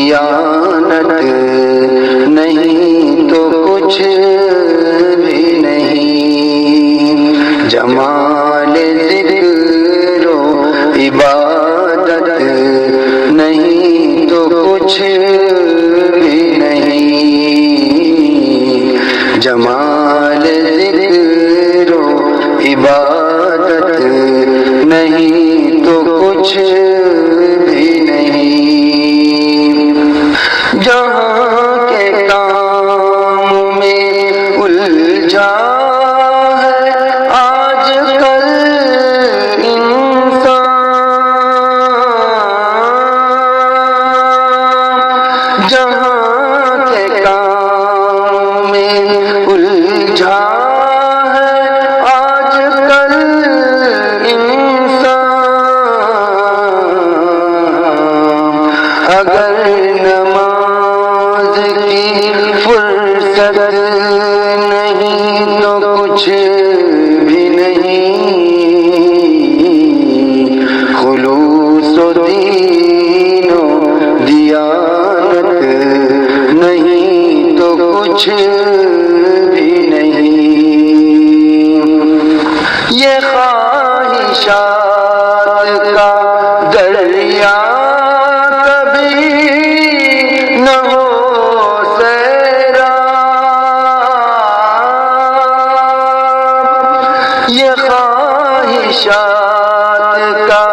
دیانت نہیں تو کچھ بھی نہیں، جمال ذکر و عبادت نہیں تو کچھ بھی نہیں، جمال ذکر و عبادت نہیں تو کچھ بھی نہیں، جہاں کے کام میں الجھا ہے آج کل انسان، جہاں کے کام میں الجھا ہے آج کل انسان، اگر نماز کی فرصت نہیں تو کچھ بھی نہیں، خلوص و دین و دیانت نہیں تو کچھ بھی نہیں، یہ خواہشات کا دریا کبھی نہ ہو سیراب، یہ خواہشات کا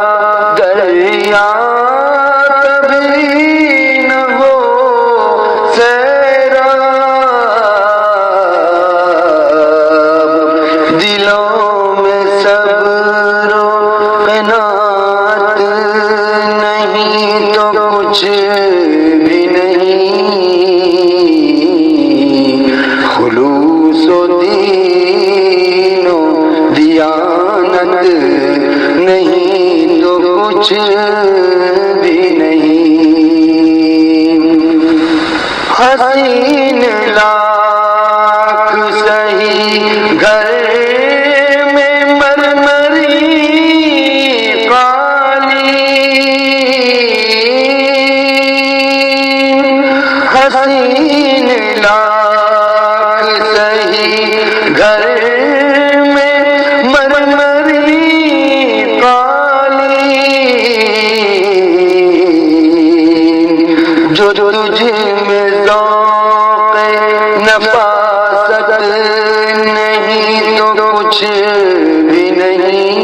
دریا کبھی نہ ہو سیراب، دلوں میں صبر و قناعت نہیں تو کچھ بھی نہیں، خلوص و دین و دیانت نہیں تو کچھ بھی نہیں، حسین لاکھ سہی گھر میں مرمری قالین، حسین لاکھ سہی گھر میں مرمری قالین، جو تجھ میں ذوق نفاست نہیں تو کچھ بھی نہیں،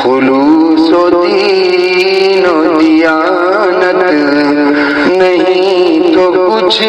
خلوص و دین و دیانت نہیں تو کچھ